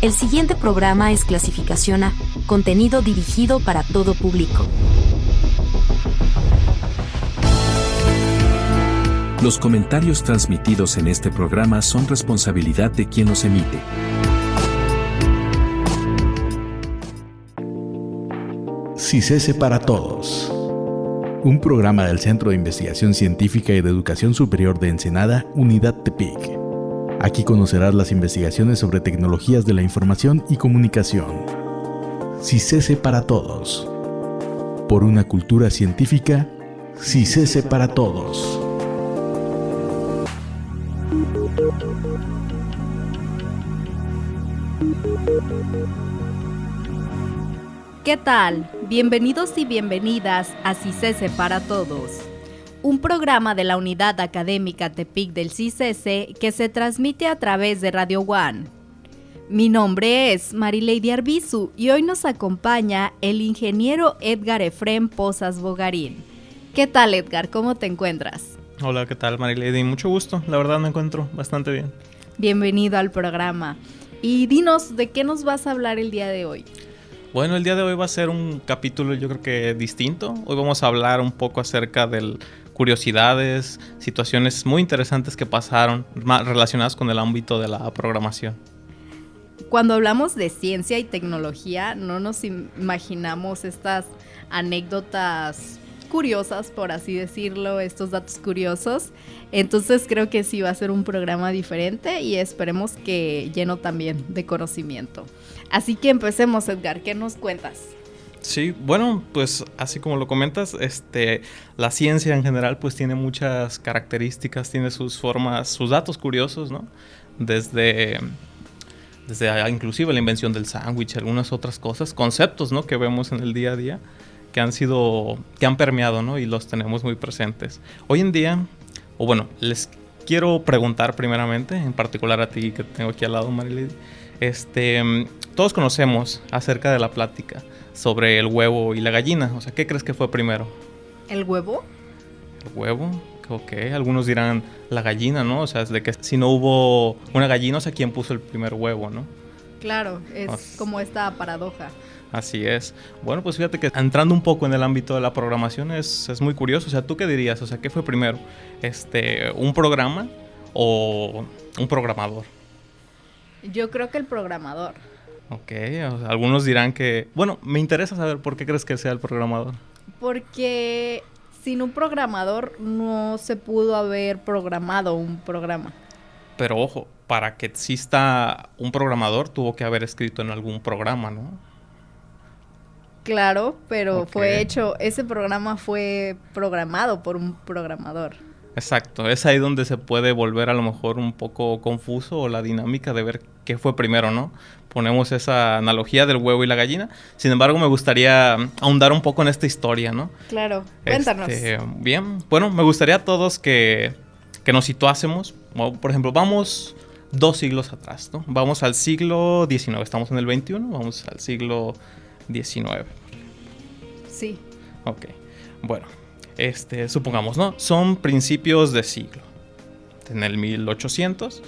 El siguiente programa es clasificación A, contenido dirigido para todo público. Los comentarios transmitidos en este programa son responsabilidad de quien los emite. CICESE para Todos. Un programa del Centro de Investigación Científica y de Educación Superior de Ensenada, Unidad Tepic. Aquí conocerás las investigaciones sobre tecnologías de la información y comunicación. CICESE para Todos. Por una cultura científica, CICESE para Todos. ¿Qué tal? Bienvenidos y bienvenidas a CICESE para Todos, un programa de la Unidad Académica Tepic del CICESE que se transmite a través de Radio One. Mi nombre es Marileidy Arbizu y hoy nos acompaña el ingeniero Edgar Efrén Pozas Bogarín. ¿Qué tal, Edgar? ¿Cómo te encuentras? Hola, ¿qué tal, Marileidy? Mucho gusto, la verdad me encuentro bastante bien. Bienvenido al programa. Y dinos, ¿de qué nos vas a hablar el día de hoy? Bueno, el día de hoy va a ser un capítulo yo creo que distinto. Hoy vamos a hablar un poco acerca de curiosidades, situaciones muy interesantes que pasaron relacionadas con el ámbito de la programación. Cuando hablamos de ciencia y tecnología, no nos imaginamos estas anécdotas curiosas, por así decirlo, estos datos curiosos. Entonces creo que sí va a ser un programa diferente y esperemos que lleno también de conocimiento. Así que empecemos, Edgar, ¿qué nos cuentas? Sí, bueno, pues así como lo comentas, la ciencia en general pues tiene muchas características, tiene sus formas, sus datos curiosos, ¿no? Desde inclusive la invención del sándwich, algunas otras cosas, conceptos, ¿no? Que vemos en el día a día, que han permeado, ¿no? Y los tenemos muy presentes. Hoy en día, les quiero preguntar primeramente, en particular a ti que tengo aquí al lado, Marileidy, todos conocemos acerca de la plática sobre el huevo y la gallina. O sea, ¿qué crees que fue primero? ¿El huevo? ¿El huevo? Ok, algunos dirán la gallina, ¿no? O sea, es de que si no hubo una gallina, o sea, ¿quién puso el primer huevo, no? Claro, es como esta paradoja. Así es. Bueno, pues fíjate que entrando un poco en el ámbito de la programación es muy curioso. O sea, ¿tú qué dirías? O sea, ¿qué fue primero? ¿Un programa o un programador? Yo creo que el programador. Ok, o sea, algunos dirán que... Bueno, me interesa saber por qué crees que sea el programador. Porque sin un programador no se pudo haber programado un programa. Pero ojo, para que exista un programador tuvo que haber escrito en algún programa, ¿no? Claro, pero Okay. ese programa fue programado por un programador. Exacto, es ahí donde se puede volver a lo mejor un poco confuso o la dinámica de ver qué fue primero, ¿no? Ponemos esa analogía del huevo y la gallina. Sin embargo, me gustaría ahondar un poco en esta historia, ¿no? Claro, cuéntanos. Bien, bueno, me gustaría a todos que nos situásemos. Por ejemplo, vamos 2 siglos atrás, ¿no? Vamos al siglo XIX, estamos en el XXI, vamos al siglo XIX. Sí. Ok, bueno. Supongamos, ¿no? Son principios de siglo. En el 1800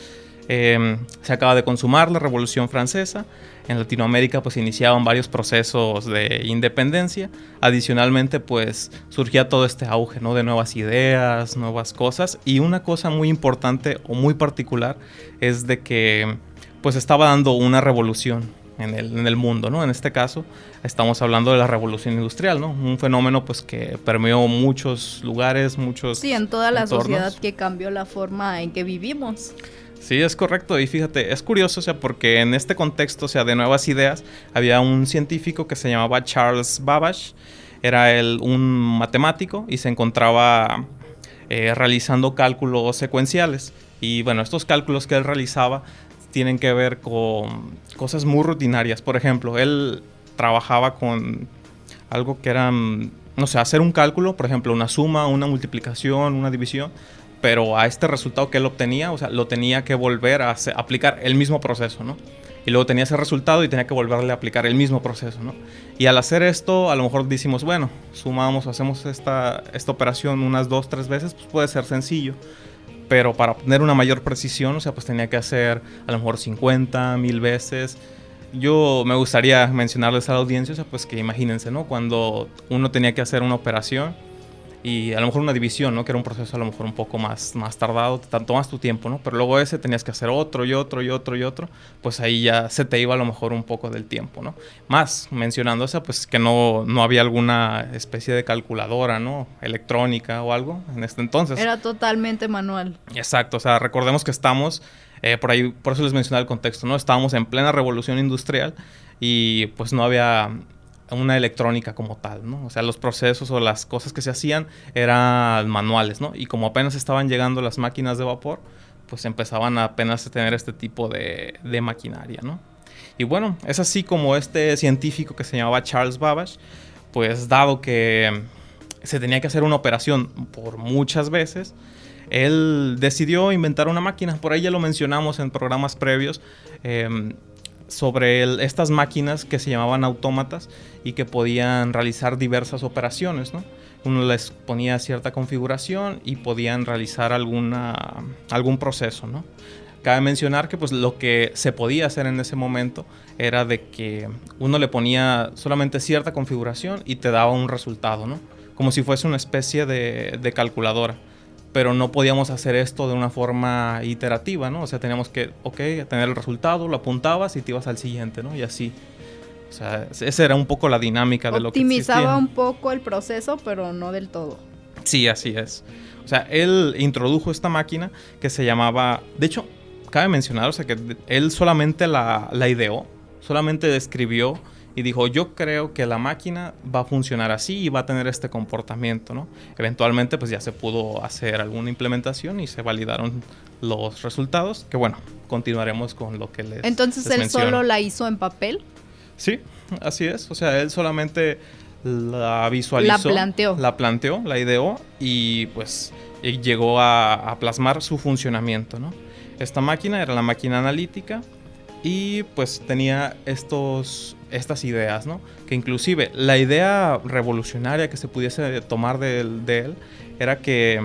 se acaba de consumar la Revolución Francesa. En Latinoamérica pues iniciaban varios procesos de independencia. Adicionalmente pues surgía todo este auge, ¿no? De nuevas ideas, nuevas cosas. Y una cosa muy importante o muy particular es de que pues estaba dando una revolución en el mundo, ¿no? En este caso estamos hablando de la revolución industrial, ¿no? Un fenómeno pues que permeó muchos lugares, muchos Sí, en toda la entornos. sociedad que cambió la forma en que vivimos. Sí, es correcto. Y fíjate, es curioso, o sea, porque en este contexto, o sea, de nuevas ideas, había un científico que se llamaba Charles Babbage. Era un matemático y se encontraba realizando cálculos secuenciales. Y bueno, estos cálculos que él realizaba tienen que ver con cosas muy rutinarias. Por ejemplo, él trabajaba con algo que era, no sé, hacer un cálculo, por ejemplo, una suma, una multiplicación, una división, pero a este resultado que él obtenía, o sea, lo tenía que volver a aplicar el mismo proceso, ¿no? Y luego tenía ese resultado y tenía que volverle a aplicar el mismo proceso, ¿no? Y al hacer esto, a lo mejor decimos, bueno, sumamos, hacemos esta operación unas 2, 3 veces, pues puede ser sencillo. Pero para obtener una mayor precisión, o sea, pues tenía que hacer a lo mejor 50, 1000 veces. yo me gustaría mencionarles a la audiencia, o sea, pues que imagínense, ¿no? Cuando uno tenía que hacer una operación y a lo mejor una división, ¿no? Que era un proceso a lo mejor un poco más tardado, tanto más tu tiempo, ¿no? Pero luego ese tenías que hacer otro y otro y otro y otro, pues ahí ya se te iba a lo mejor un poco del tiempo, ¿no? Más mencionando, o sea, pues que no había alguna especie de calculadora, ¿no? Electrónica o algo en este entonces. Era totalmente manual. Exacto, o sea, recordemos que estamos, por eso les mencionaba el contexto, ¿no? Estábamos en plena revolución industrial y pues no había una electrónica como tal, ¿no? O sea, los procesos o las cosas que se hacían eran manuales, ¿no? Y como apenas estaban llegando las máquinas de vapor, pues empezaban a apenas a tener este tipo de maquinaria, ¿no? Y bueno, es así como este científico que se llamaba Charles Babbage, pues dado que se tenía que hacer una operación por muchas veces, él decidió inventar una máquina. Por ahí ya lo mencionamos en programas previos, sobre estas máquinas que se llamaban autómatas y que podían realizar diversas operaciones, ¿no? Uno les ponía cierta configuración y podían realizar algún proceso, ¿no? Cabe mencionar que pues lo que se podía hacer en ese momento era de que uno le ponía solamente cierta configuración y te daba un resultado, ¿no? Como si fuese una especie de calculadora. Pero no podíamos hacer esto de una forma iterativa, ¿no? O sea, teníamos que, tener el resultado, lo apuntabas y te ibas al siguiente, ¿no? Y así. O sea, esa era un poco la dinámica de lo que existía. Optimizaba un poco el proceso, pero no del todo. Sí, así es. O sea, él introdujo esta máquina que se llamaba... De hecho, cabe mencionar, o sea, que él solamente la ideó, solamente describió y dijo, yo creo que la máquina va a funcionar así y va a tener este comportamiento, ¿no? Eventualmente, pues ya se pudo hacer alguna implementación y se validaron los resultados, que bueno, continuaremos con lo que les Entonces, les ¿él menciono. solo la hizo en papel? Sí, así es. O sea, él solamente la visualizó. La planteó, la ideó y pues llegó a plasmar su funcionamiento, ¿no? Esta máquina era la máquina analítica y pues tenía estas ideas, ¿no? Que inclusive la idea revolucionaria que se pudiese tomar de él era que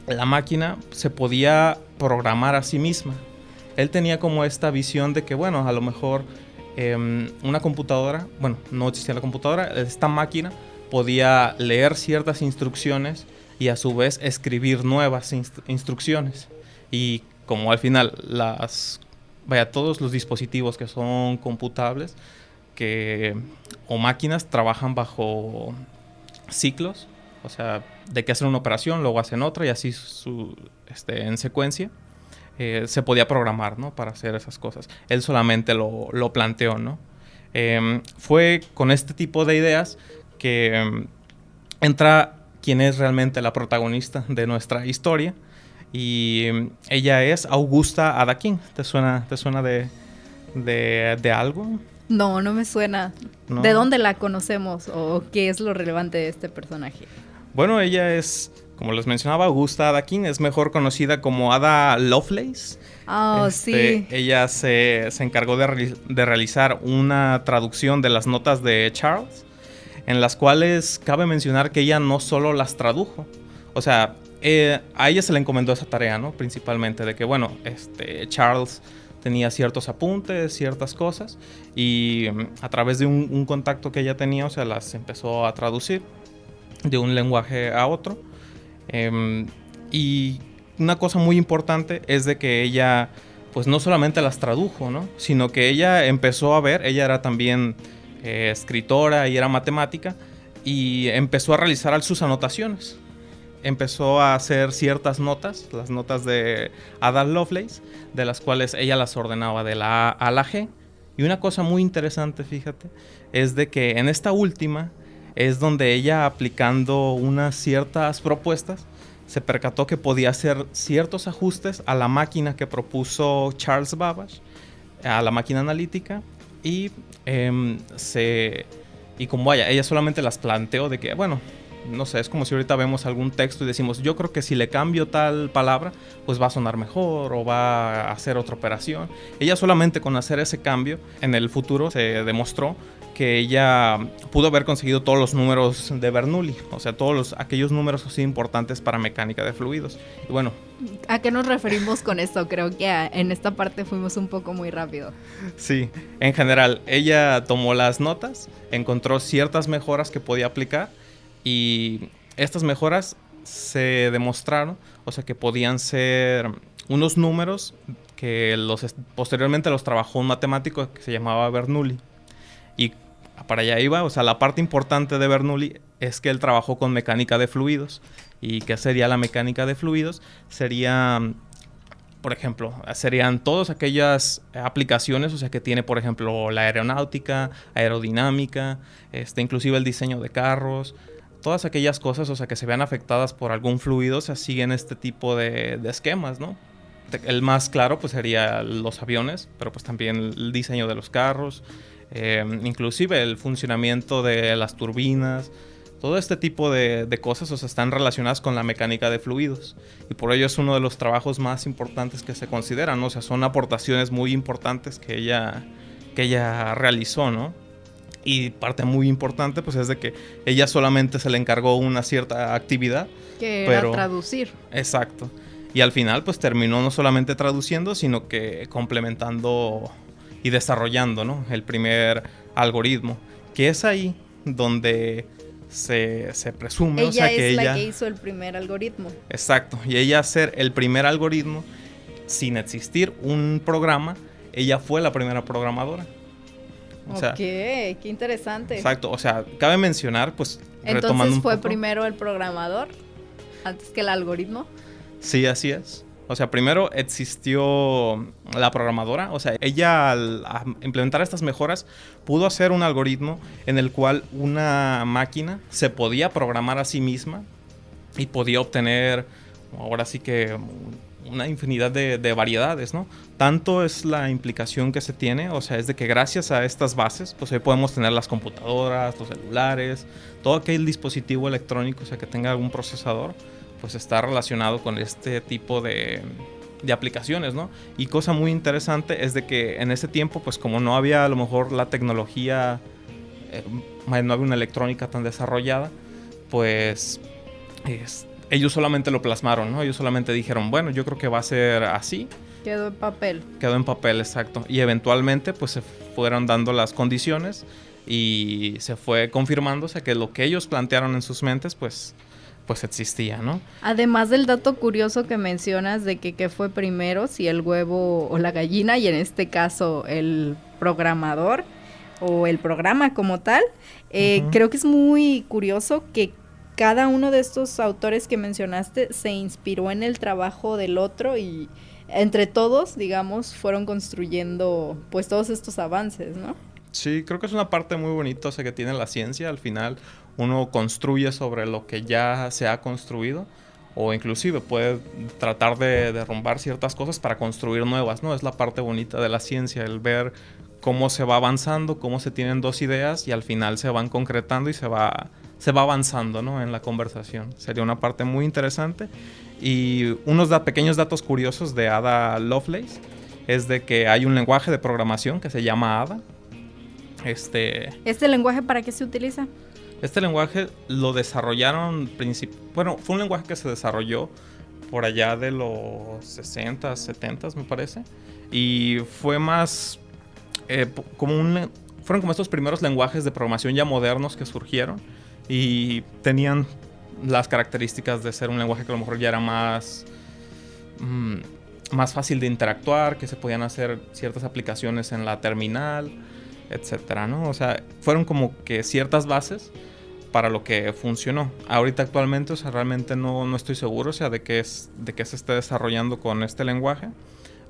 la máquina se podía programar a sí misma. Él tenía como esta visión de que, bueno, a lo mejor una computadora, bueno, no existía la computadora, esta máquina podía leer ciertas instrucciones y a su vez escribir nuevas instrucciones. Y como al final todos los dispositivos que son computables o máquinas trabajan bajo ciclos, o sea, de que hacen una operación, luego hacen otra y así en secuencia, se podía programar, ¿no? Para hacer esas cosas. Él solamente lo planteó, ¿no? Fue con este tipo de ideas que entra quien es realmente la protagonista de nuestra historia. Y ella es Augusta Ada King. ¿Te suena de algo? No, no me suena. ¿No? ¿De dónde la conocemos o qué es lo relevante de este personaje? Bueno, ella es, como les mencionaba, Augusta Ada King. Es mejor conocida como Ada Lovelace. Oh, sí. Ella se encargó de realizar una traducción de las notas de Charles, en las cuales cabe mencionar que ella no solo las tradujo. O sea, a ella se le encomendó esa tarea, ¿no? Principalmente de que, bueno, Charles tenía ciertos apuntes, ciertas cosas, y a través de un contacto que ella tenía, o sea, las empezó a traducir de un lenguaje a otro. Y una cosa muy importante es de que ella, pues no solamente las tradujo, ¿no? Sino que ella empezó a ver, ella era también escritora y era matemática, y empezó a realizar sus anotaciones. Empezó a hacer ciertas notas, las notas de Ada Lovelace, de las cuales ella las ordenaba de la A a la G. Y una cosa muy interesante, fíjate, es de que en esta última es donde ella, aplicando unas ciertas propuestas, se percató que podía hacer ciertos ajustes a la máquina que propuso Charles Babbage, a la máquina analítica, y como ella solamente las planteó de que, bueno, no sé, es como si ahorita vemos algún texto y decimos, yo creo que si le cambio tal palabra, pues va a sonar mejor o va a hacer otra operación. Ella solamente con hacer ese cambio, en el futuro se demostró que ella pudo haber conseguido todos los números de Bernoulli, o sea, aquellos números así importantes para mecánica de fluidos. Y bueno, ¿a qué nos referimos con esto? Creo que en esta parte fuimos un poco muy rápido. Sí, en general, ella tomó las notas, encontró ciertas mejoras que podía aplicar y estas mejoras se demostraron, o sea, que podían ser unos números que posteriormente los trabajó un matemático que se llamaba Bernoulli. Y para allá iba, o sea, la parte importante de Bernoulli es que él trabajó con mecánica de fluidos. ¿Y qué sería la mecánica de fluidos? Sería, por ejemplo, serían todas aquellas aplicaciones, o sea, que tiene, por ejemplo, la aeronáutica, aerodinámica, inclusive el diseño de carros, todas aquellas cosas, o sea, que se vean afectadas por algún fluido, o sea, siguen este tipo de esquemas, ¿no? El más claro, pues, sería los aviones, pero pues también el diseño de los carros, inclusive el funcionamiento de las turbinas. Todo este tipo de cosas, o sea, están relacionadas con la mecánica de fluidos. Y por ello es uno de los trabajos más importantes que se consideran, ¿no? O sea, son aportaciones muy importantes que ella realizó, ¿no? Y parte muy importante, pues, es de que ella solamente se le encargó una cierta actividad. Que era traducir. Exacto. Y al final, pues, terminó no solamente traduciendo, sino que complementando y desarrollando, ¿no? El primer algoritmo. Que es ahí donde se presume, ella, o sea, que es ella la que hizo el primer algoritmo. Exacto, y ella hacer el primer algoritmo sin existir un programa, ella fue la primera programadora. O sea, qué interesante. Exacto, o sea, cabe mencionar, pues, retomando entonces un fue poco, primero el programador antes que el algoritmo. Sí, así es. O sea, primero existió la programadora. O sea, ella al implementar estas mejoras pudo hacer un algoritmo en el cual una máquina se podía programar a sí misma y podía obtener, ahora sí que, una infinidad de variedades, ¿no? Tanto es la implicación que se tiene, o sea, es de que gracias a estas bases, pues hoy podemos tener las computadoras, los celulares, todo aquel dispositivo electrónico, o sea, que tenga algún procesador, pues está relacionado con este tipo de aplicaciones, ¿no? Y cosa muy interesante es de que en ese tiempo, pues como no había a lo mejor la tecnología, no había una electrónica tan desarrollada, pues ellos solamente lo plasmaron, ¿no? Ellos solamente dijeron, bueno, yo creo que va a ser así. Quedó en papel. Quedó en papel, exacto. Y eventualmente, pues se fueron dando las condiciones y se fue confirmando, o sea, que lo que ellos plantearon en sus mentes, pues existía, ¿no? Además del dato curioso que mencionas de que fue primero, si el huevo o la gallina, y en este caso el programador o el programa como tal, creo que es muy curioso que cada uno de estos autores que mencionaste se inspiró en el trabajo del otro y entre todos, digamos, fueron construyendo pues todos estos avances, ¿no? Sí, creo que es una parte muy bonita, o sea, que tiene la ciencia. Al final uno construye sobre lo que ya se ha construido o inclusive puede tratar de derrumbar ciertas cosas para construir nuevas, ¿no? Es la parte bonita de la ciencia, el ver cómo se va avanzando, cómo se tienen dos ideas y al final se van concretando y se va avanzando, ¿no? En la conversación. Sería una parte muy interesante. Y unos pequeños datos curiosos de Ada Lovelace es de que hay un lenguaje de programación que se llama Ada. ¿Este lenguaje para qué se utiliza? Este lenguaje lo desarrollaron, bueno, fue un lenguaje que se desarrolló por allá de los 60s, 70s, me parece. Y fue más fueron como estos primeros lenguajes de programación ya modernos que surgieron y tenían las características de ser un lenguaje que a lo mejor ya era más fácil de interactuar, que se podían hacer ciertas aplicaciones en la terminal, etcétera, ¿no? O sea, fueron como que ciertas bases para lo que funcionó. Ahorita actualmente, o sea, realmente no estoy seguro, o sea, de que se esté desarrollando con este lenguaje,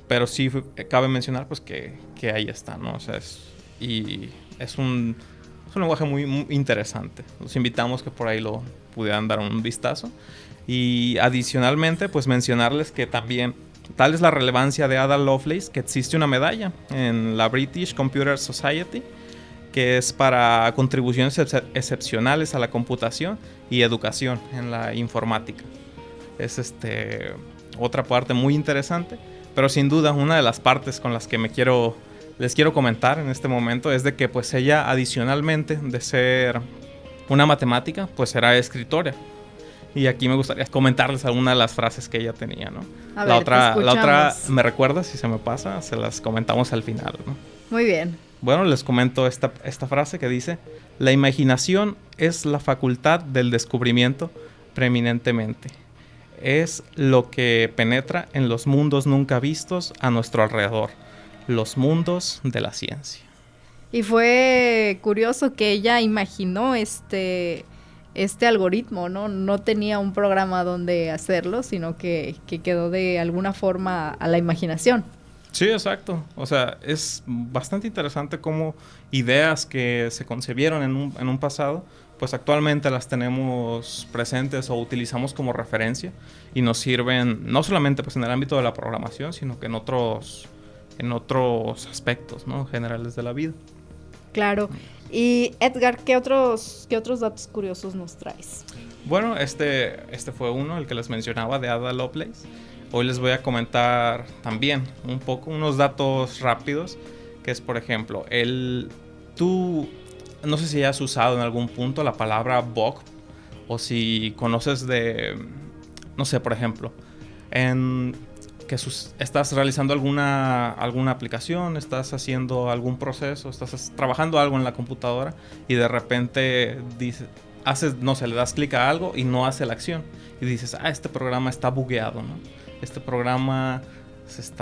pero sí cabe mencionar, pues, que ahí está, ¿no? O sea, es un lenguaje muy, muy interesante. Los invitamos que por ahí lo pudieran dar un vistazo. Y adicionalmente, pues, mencionarles que también tal es la relevancia de Ada Lovelace que existe una medalla en la British Computer Society que es para contribuciones excepcionales a la computación y educación en la informática. Es otra parte muy interesante, pero sin duda una de las partes con las que les quiero comentar en este momento es de que pues ella, adicionalmente de ser una matemática, pues era escritora. Y aquí me gustaría comentarles alguna de las frases que ella tenía, ¿no? A la ver, otra me recuerda, si se me pasa, se las comentamos al final, ¿no? Muy bien. Bueno, les comento esta frase que dice: la imaginación es la facultad del descubrimiento preeminentemente. Es lo que penetra en los mundos nunca vistos a nuestro alrededor, los mundos de la ciencia. Y fue curioso que ella imaginó este algoritmo, ¿no? No tenía un programa donde hacerlo, sino que quedó de alguna forma a la imaginación. Sí, exacto. O sea, es bastante interesante cómo ideas que se concebieron en un pasado, pues actualmente las tenemos presentes o utilizamos como referencia y nos sirven no solamente pues en el ámbito de la programación, sino que en otros aspectos, ¿no? Generales de la vida. Claro. Y Edgar, ¿qué otros datos curiosos nos traes? Bueno, este fue uno, el que les mencionaba, de Ada Lovelace. Hoy les voy a comentar también unos datos rápidos, que es, por ejemplo, tú no sé si has usado en algún punto la palabra bug, o si conoces no sé, por ejemplo, estás realizando alguna aplicación, estás haciendo algún proceso, estás trabajando algo en la computadora y de repente le das clic a algo y no hace la acción. Y dices, este programa está bugueado, ¿no? Este programa pues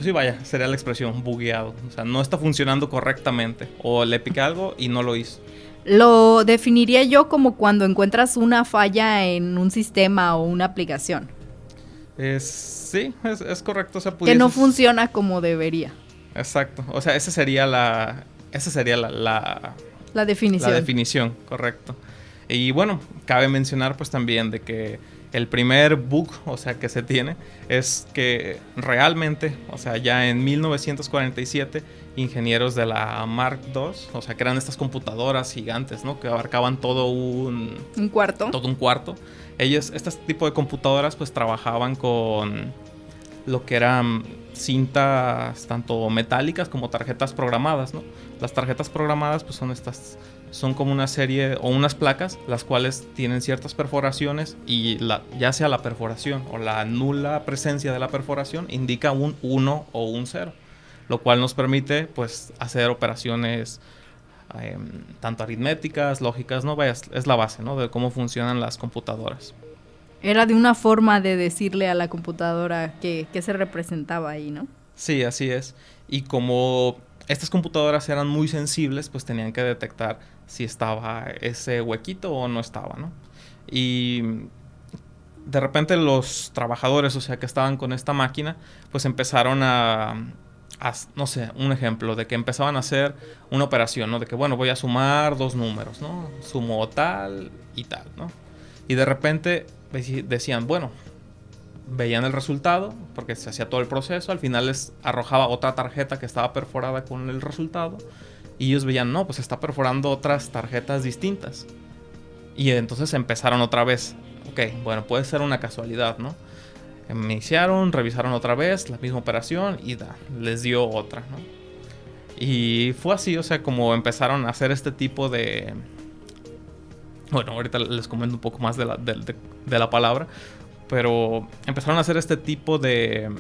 sí, vaya, sería la expresión, bugueado. O sea, no está funcionando correctamente. O le piqué algo y no lo hizo. Lo definiría yo como cuando encuentras una falla en un sistema o una aplicación. Sí, es correcto. O sea, que no funciona como debería. Exacto. O sea, esa sería la definición. La definición, correcto. Y bueno, cabe mencionar pues también de que el primer bug, o sea, que se tiene, es que realmente, o sea, ya en 1947, ingenieros de la Mark II, o sea, que eran estas computadoras gigantes, ¿no? Que abarcaban todo un cuarto. Todo un cuarto. Este tipo de computadoras, pues, trabajaban con lo que eran cintas tanto metálicas como tarjetas programadas, ¿no? Las tarjetas programadas, pues, son como una serie o unas placas, las cuales tienen ciertas perforaciones y ya sea la perforación o la nula presencia de la perforación indica un 1 o un 0, lo cual nos permite pues hacer operaciones tanto aritméticas, lógicas, ¿no? Vaya, es la base, ¿no? De cómo funcionan las computadoras. Era de una forma de decirle a la computadora qué se representaba ahí, ¿no? Sí, así es. Y como estas computadoras eran muy sensibles, pues tenían que detectar si estaba ese huequito o no estaba, ¿no? Y de repente los trabajadores, o sea, que estaban con esta máquina, pues empezaron no sé, un ejemplo de que empezaban a hacer una operación, ¿no? De que, bueno, voy a sumar 2 números, ¿no? Sumo tal y tal, ¿no? Y de repente decían, bueno, veían el resultado, porque se hacía todo el proceso, al final les arrojaba otra tarjeta que estaba perforada con el resultado, y ellos veían, no, pues está perforando otras tarjetas distintas. Y entonces empezaron otra vez, ok, bueno, puede ser una casualidad, ¿no? Iniciaron, revisaron otra vez la misma operación y les dio otra, ¿no? Y fue así, o sea, como empezaron a hacer este tipo de... Bueno, ahorita les comento un poco más de la palabra, pero empezaron a hacer este tipo de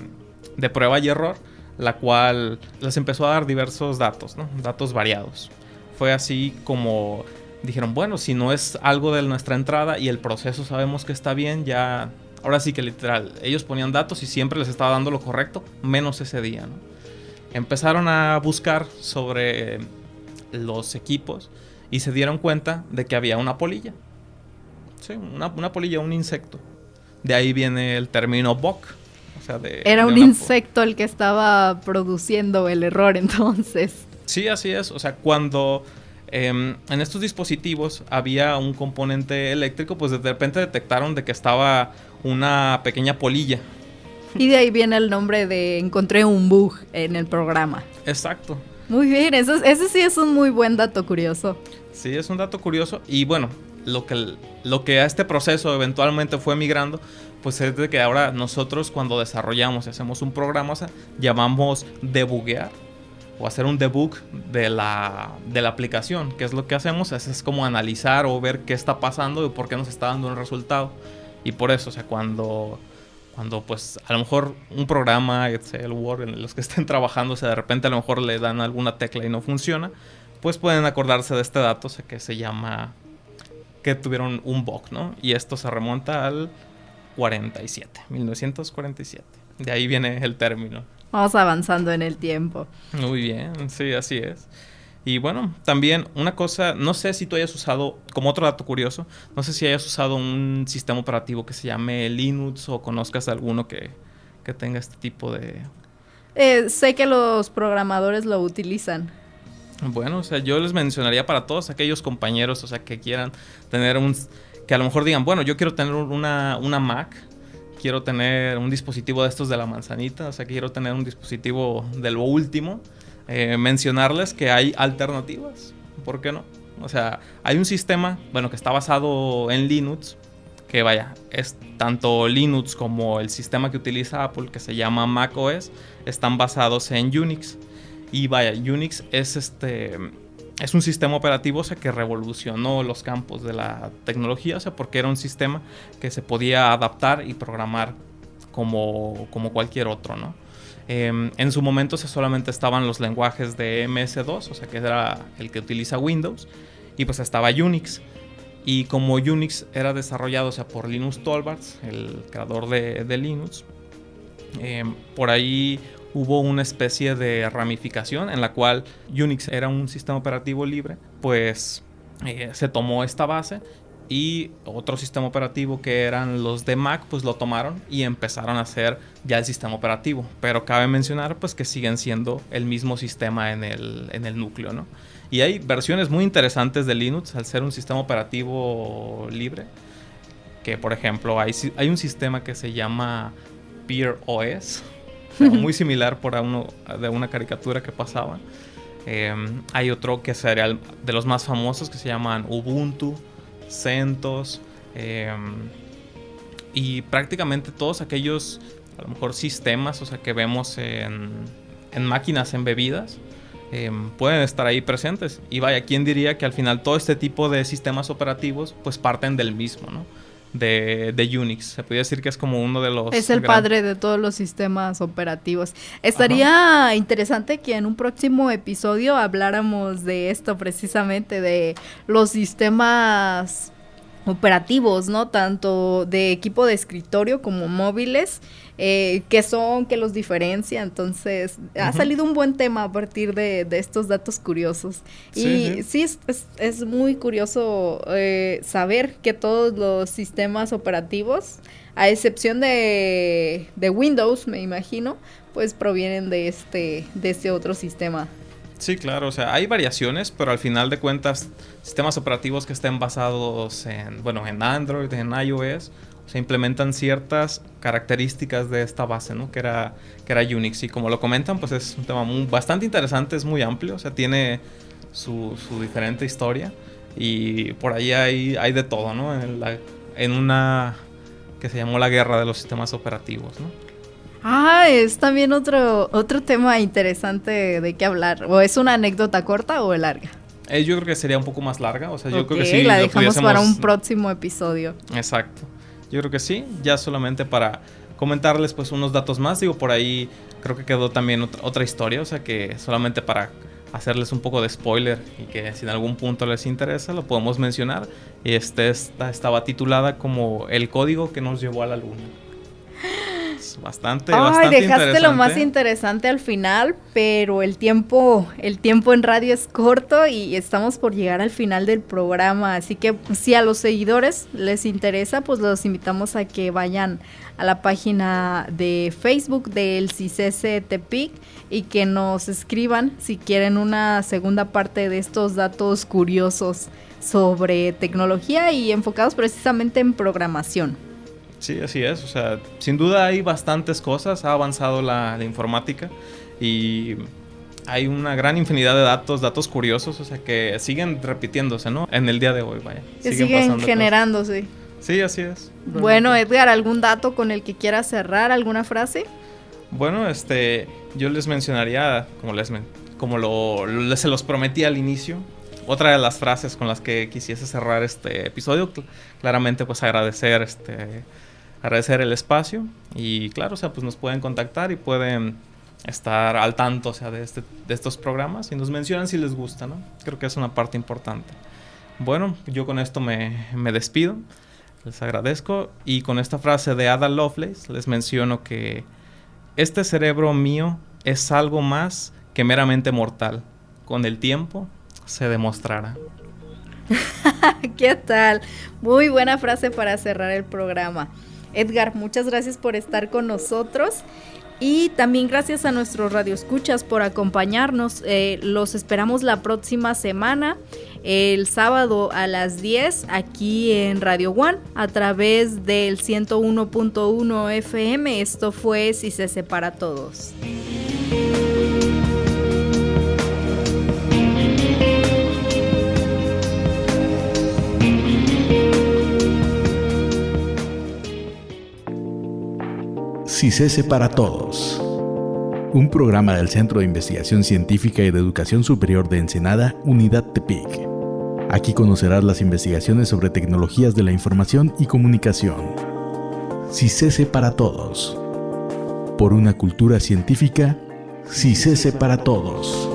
prueba y error, la cual les empezó a dar diversos datos, ¿no? Datos variados. Fue así como dijeron, bueno, si no es algo de nuestra entrada y el proceso sabemos que está bien, ya... Ahora sí que literal, ellos ponían datos y siempre les estaba dando lo correcto, menos ese día, ¿no? Empezaron a buscar sobre los equipos y se dieron cuenta de que había una polilla. Sí, una polilla, un insecto. De ahí viene el término bug. O sea, era un insecto el que estaba produciendo el error entonces. Sí, así es. O sea, cuando en estos dispositivos había un componente eléctrico, pues de repente detectaron de que estaba una pequeña polilla. Y de ahí viene el nombre de encontré un bug en el programa. Exacto. Muy bien, ese sí es un muy buen dato curioso. Sí, es un dato curioso. Y bueno, lo que a este proceso eventualmente fue migrando, pues es de que ahora nosotros cuando desarrollamos y hacemos un programa, o sea, llamamos debuguear o hacer un debug de la aplicación. ¿Qué es lo que hacemos? Es como analizar o ver qué está pasando y por qué nos está dando un resultado. Y por eso, o sea, cuando pues a lo mejor un programa, Excel, Word, en los que estén trabajando, o sea, de repente a lo mejor le dan alguna tecla y no funciona, pues pueden acordarse de este dato, o sea, que se llama que tuvieron un bug, ¿no? Y esto se remonta al 1947. De ahí viene el término. Vamos avanzando en el tiempo. Muy bien, sí, así es. Y bueno, también una cosa, no sé si tú hayas usado, como otro dato curioso, no sé si hayas usado un sistema operativo que se llame Linux o conozcas alguno que tenga este tipo de... Sé que los programadores lo utilizan. Bueno, o sea, yo les mencionaría para todos aquellos compañeros, o sea, que quieran tener que a lo mejor digan, bueno, yo quiero tener una Mac, quiero tener un dispositivo de estos de la manzanita, o sea, quiero tener un dispositivo de lo último. Mencionarles que hay alternativas, ¿por qué no? O sea, hay un sistema, bueno, que está basado en Linux, que vaya, es tanto Linux como el sistema que utiliza Apple, que se llama macOS, están basados en Unix. Y vaya, Unix es un sistema operativo, o sea, que revolucionó los campos de la tecnología, o sea, porque era un sistema que se podía adaptar y programar como cualquier otro, ¿no? En su momento solamente estaban los lenguajes de MS2, o sea que era el que utiliza Windows, y pues estaba Unix. Y como Unix era desarrollado, o sea, por Linus Torvalds, el creador de Linux, por ahí hubo una especie de ramificación en la cual Unix era un sistema operativo libre, pues se tomó esta base. Y otro sistema operativo que eran los de Mac, pues lo tomaron y empezaron a hacer ya el sistema operativo. Pero cabe mencionar pues que siguen siendo el mismo sistema en el núcleo, ¿no? Y hay versiones muy interesantes de Linux al ser un sistema operativo libre. Que por ejemplo hay un sistema que se llama Peer OS, muy similar de una caricatura que pasaba. Hay otro que sería de los más famosos que se llaman Ubuntu, CentOS, y prácticamente todos aquellos a lo mejor sistemas, o sea, que vemos en máquinas embebidas, pueden estar ahí presentes. Y vaya, ¿quién diría que al final todo este tipo de sistemas operativos pues parten del mismo, ¿no? De Unix. Se podría decir que es como uno de los... Es el padre de todos los sistemas operativos. Estaría interesante que en un próximo episodio habláramos de esto precisamente, de los sistemas operativos, ¿no? Tanto de equipo de escritorio como móviles, qué los diferencia. Entonces, ha salido un buen tema a partir de estos datos curiosos. Y sí es muy curioso saber que todos los sistemas operativos, a excepción de Windows, me imagino, pues provienen de este otro sistema. Sí, claro, o sea, hay variaciones, pero al final de cuentas, sistemas operativos que estén basados en Android, en iOS, se implementan ciertas características de esta base, ¿no? Que era Unix. Y como lo comentan, pues es un tema bastante interesante, es muy amplio, o sea, tiene su diferente historia. Y por ahí hay de todo, ¿no? En una que se llamó la guerra de los sistemas operativos, ¿no? Es también otro tema interesante de qué hablar. ¿O es una anécdota corta o larga? Yo creo que sería un poco más larga. O sea, yo creo que sí. La dejamos para un próximo episodio. Exacto. Yo creo que sí. Ya solamente para comentarles pues unos datos más. Digo, por ahí creo que quedó también otra historia. O sea, que solamente para hacerles un poco de spoiler y que si en algún punto les interesa lo podemos mencionar. Esta estaba titulada como El código que nos llevó a la luna. Bastante dejaste interesante. Lo más interesante al final, pero el tiempo en radio es corto y estamos por llegar al final del programa, así que si a los seguidores les interesa, pues los invitamos a que vayan a la página de Facebook del CICESE Tepic y que nos escriban si quieren una segunda parte de estos datos curiosos sobre tecnología y enfocados precisamente en programación. Sí, así es. O sea, sin duda hay bastantes cosas. Ha avanzado la informática y hay una gran infinidad de datos curiosos, o sea, que siguen repitiéndose, ¿no? En el día de hoy, vaya. Que siguen generándose. Cosas. Sí, así es. Realmente. Bueno, Edgar, ¿algún dato con el que quieras cerrar? ¿Alguna frase? Bueno, yo les mencionaría, se los prometí al inicio, otra de las frases con las que quisiese cerrar este episodio, claramente pues agradecer el espacio y claro, o sea, pues nos pueden contactar y pueden estar al tanto, o sea, de estos programas y nos mencionan si les gusta, ¿no? Creo que es una parte importante. Bueno, yo con esto me despido, les agradezco y con esta frase de Ada Lovelace les menciono que este cerebro mío es algo más que meramente mortal. Con el tiempo se demostrará. ¿Qué tal? Muy buena frase para cerrar el programa. Edgar, muchas gracias por estar con nosotros y también gracias a nuestros radioescuchas por acompañarnos. Los esperamos la próxima semana, el sábado a las 10 aquí en Radio One a través del 101.1 FM. Esto fue CICESE para Todos. CICESE para Todos, un programa del Centro de Investigación Científica y de Educación Superior de Ensenada, Unidad Tepic. Aquí conocerás las investigaciones sobre tecnologías de la información y comunicación. CICESE para Todos. Por una cultura científica, CICESE para Todos.